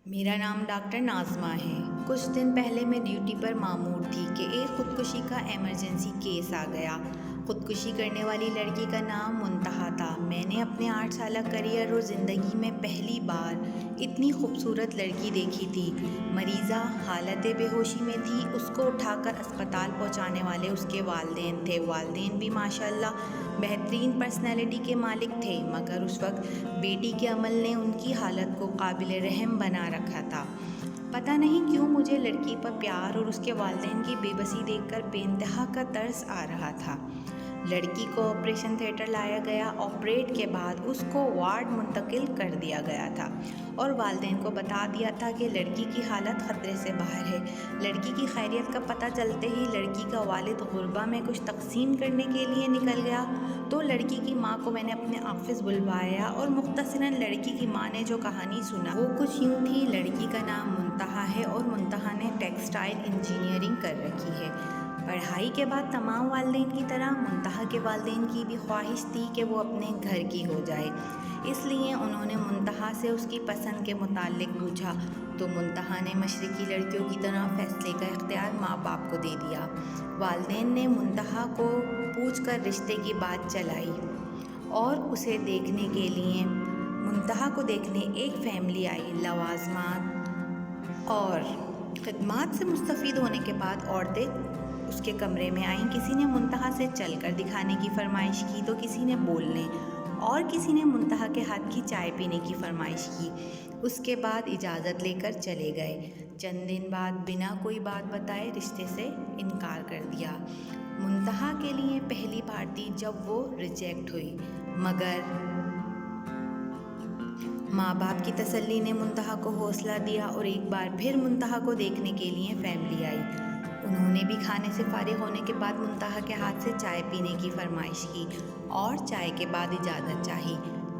मेरा नाम डॉक्टर नाज़मा है। कुछ दिन पहले मैं ड्यूटी पर मामूर थी कि एक ख़ुदकुशी का एमरजेंसी केस आ गया। ख़ुदकुशी करने वाली लड़की का नाम मुंतहा था। मैंने अपने 8 साल करियर और ज़िंदगी में पहली बार इतनी खूबसूरत लड़की देखी थी। मरीज़ा हालत बेहोशी में थी। उसको उठाकर अस्पताल पहुंचाने वाले उसके वालिदैन थे। वालिदैन भी माशाअल्लाह बेहतरीन पर्सनैलिटी के मालिक थे, मगर उस वक्त बेटी के अमल ने उनकी हालत को काबिल रहम बना रखा था। पता नहीं क्यों मुझे लड़की पर प्यार और उसके वालिदैन की बेबसी देखकर बेइंतहा का तरस आ रहा था। लड़की को ऑपरेशन थिएटर लाया गया। ऑपरेट के बाद उसको वार्ड मुंतकिल कर दिया गया था और वालिदैन को बता दिया था कि लड़की की हालत ख़तरे से बाहर है। लड़की की खैरियत का पता चलते ही लड़की का वालिद गुरबा में कुछ तकसीम करने के लिए निकल गया। तो लड़की की माँ को मैंने अपने ऑफिस बुलवाया और मुख्तसरन लड़की की माँ ने जो कहानी सुना वो कुछ यूँ थी। लड़की का नाम मुंतहा है और मुंतहा ने टेक्सटाइल इंजीनियरिंग कर रखी है। पढ़ाई के बाद तमाम वालिदैन की तरह मुंतहा के वालिदैन की भी ख्वाहिश थी कि वो अपने घर की हो जाए, इसलिए उन्होंने मुंतहा से उसकी पसंद के मुतालिक पूछा तो मुंतहा ने मशरक़ी लड़कियों की तरह फ़ैसले का इख्तियार माँ बाप को दे दिया। वालिदैन ने मुंतहा को पूछकर रिश्ते की बात चलाई और उसे देखने के लिए मुंतहा को देखने एक फ़ैमिली आई। लवाज़मात और खिदमात से मुस्तफ़ीद होने के बाद औरतें उसके कमरे में आईं। किसी ने मुंतहा से चलकर दिखाने की फरमाइश की तो किसी ने बोलने और किसी ने मुंतहा के हाथ की चाय पीने की फरमाइश की। उसके बाद इजाज़त लेकर चले गए। चंद दिन बाद बिना कोई बात बताए रिश्ते से इनकार कर दिया। मुंतहा के लिए पहली बार थी जब वो रिजेक्ट हुई, मगर माँ बाप की तसल्ली ने मुंतहा को हौसला दिया और एक बार फिर मुंतहा को देखने के लिए फैमिली आई। उन्होंने भी खाने से फारिग होने के बाद मुंतहा के हाथ से चाय पीने की फरमाइश की और चाय के बाद इजाज़त चाही।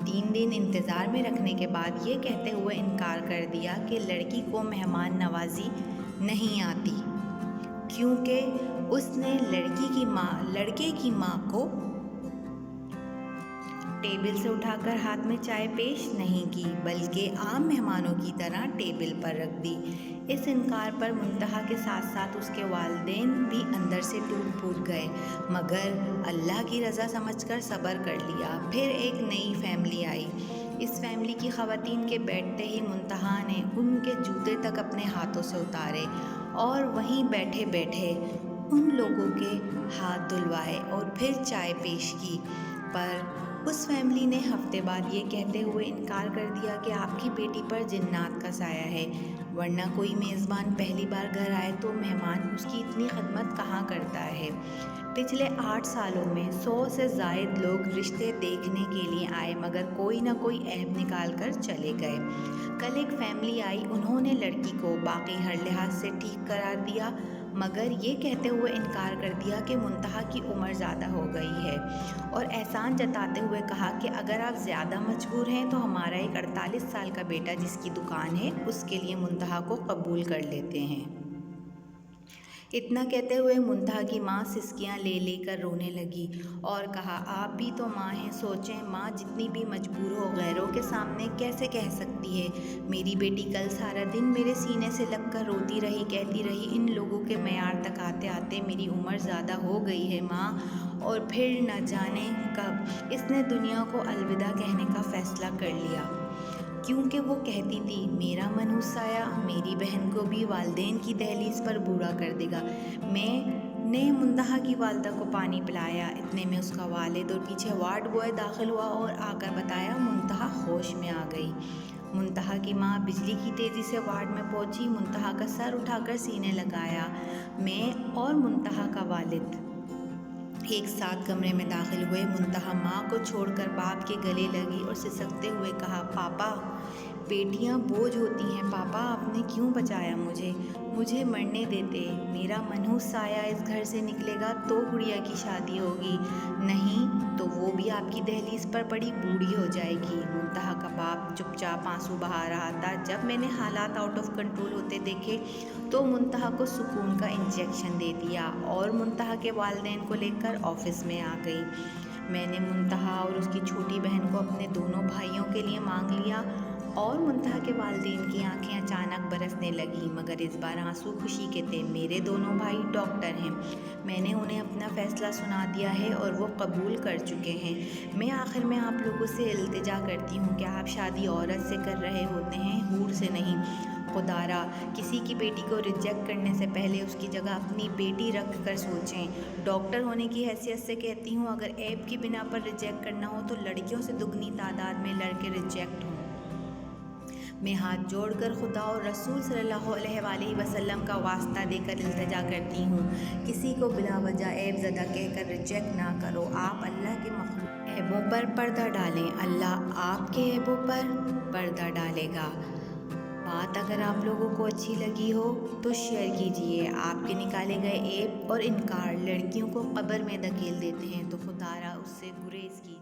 3 दिन इंतज़ार में रखने के बाद ये कहते हुए इनकार कर दिया कि लड़की को मेहमान नवाजी नहीं आती, क्योंकि उसने लड़के की माँ को टेबल से उठाकर हाथ में चाय पेश नहीं की, बल्कि आम मेहमानों की तरह टेबल पर रख दी। इस इनकार पर मुंतहा के साथ साथ उसके वालिदैन भी अंदर से टूट फूट गए, मगर अल्लाह की रज़ा समझकर सब्र कर लिया। फिर एक नई फैमिली आई। इस फैमिली की ख़वातीन के बैठते ही मुंतहा ने उनके जूते तक अपने हाथों से उतारे और वहीं बैठे बैठे उन लोगों के हाथ धुलवाए और फिर चाय पेश की। पर उस फैमिली ने हफ्ते बाद ये कहते हुए इनकार कर दिया कि आपकी बेटी पर जिन्नात का साया है, वरना कोई मेज़बान पहली बार घर आए तो मेहमान उसकी इतनी खिदमत कहाँ करता है। पिछले 8 सालों में 100 से ज़ायद लोग रिश्ते देखने के लिए आए, मगर कोई ना कोई ऐब निकाल कर चले गए। कल एक फैमिली आई। उन्होंने लड़की को बाकी हर लिहाज से ठीक करार दिया, मगर ये कहते हुए इनकार कर दिया कि मुंतहा की उम्र ज़्यादा हो गई है और एहसान जताते हुए कहा कि अगर आप ज़्यादा मजबूर हैं तो हमारा एक 48 साल का बेटा जिसकी दुकान है उसके लिए मुंतहा को कबूल कर लेते हैं। इतना कहते हुए मुंतहा की माँ सिसकियाँ ले लेकर रोने लगी और कहा, आप भी तो माँ हैं, सोचें माँ जितनी भी मजबूर हो गैरों के सामने कैसे कह सकती है। मेरी बेटी कल सारा दिन मेरे सीने से लगकर रोती रही, कहती रही इन लोगों के मेयार तक आते आते मेरी उम्र ज़्यादा हो गई है माँ, और फिर न जाने कब इसने दुनिया को अलविदा कहने का फ़ैसला कर लिया, क्योंकि वो कहती थी मेरा मनहूस साया मेरी बहन को भी वालिदैन की दहलीज पर बूढ़ा कर देगा। मैंने मुंतहा की वालदा को पानी पिलाया। इतने में उसका वालिद और पीछे वार्ड बॉय दाखिल हुआ और आकर बताया मुंतहा होश में आ गई। मुंतहा की माँ बिजली की तेज़ी से वार्ड में पहुंची। मुंतहा का सर उठाकर सीने लगाया। मैं और मुंतहा का वालिद एक साथ कमरे में दाखिल हुए। मुंतहा माँ को छोड़कर बाप के गले लगी और सिसकते हुए कहा, पापा बेटियाँ बोझ होती हैं, पापा आपने क्यों बचाया मुझे मरने देते। मेरा मनहूस साया इस घर से निकलेगा तो गुड़िया की शादी होगी, नहीं तो वो भी आपकी दहलीज पर पड़ी बूढ़ी हो जाएगी। मुंतहा का बाप चुपचाप आंसू बहा रहा था। जब मैंने हालात आउट ऑफ कंट्रोल होते देखे तो मुंतहा को सुकून का इंजेक्शन दे दिया और मुंतहा के वालिदैन को लेकर ऑफिस में आ गई। मैंने मुंतहा और उसकी छोटी बहन को अपने दोनों भाइयों के लिए मांग लिया اور منتہا کے والدین کی آنکھیں اچانک برسنے لگیں، مگر اس بار آنسو خوشی کے تھے۔ میرے دونوں بھائی ڈاکٹر ہیں، میں نے انہیں اپنا فیصلہ سنا دیا ہے اور وہ قبول کر چکے ہیں۔ میں آخر میں آپ لوگوں سے التجا کرتی ہوں کہ آپ شادی عورت سے کر رہے ہوتے ہیں، حور سے نہیں۔ خدا را، کسی کی بیٹی کو ریجیکٹ کرنے سے پہلے اس کی جگہ اپنی بیٹی رکھ کر سوچیں۔ ڈاکٹر ہونے کی حیثیت سے کہتی ہوں، اگر عیب کی بنا پر ریجیکٹ کرنا ہو تو لڑکیوں سے دگنی تعداد میں لڑکے ریجیکٹ ہوں۔ میں ہاتھ جوڑ کر خدا اور رسول صلی اللہ علیہ وآلہ وسلم کا واسطہ دے کر التجا کرتی ہوں، کسی کو بلا وجہ عیب زدہ کہہ کر ریجیکٹ نہ کرو۔ آپ اللہ کے مخلوق عیبوں پر پردہ ڈالیں، اللہ آپ کے عیبوں پر پردہ ڈالے گا۔ بات اگر آپ لوگوں کو اچھی لگی ہو تو شیئر کیجیے۔ آپ کے نکالے گئے عیب اور انکار لڑکیوں کو قبر میں دھکیل دیتے ہیں، تو خدا را اس سے گریز کیجیے۔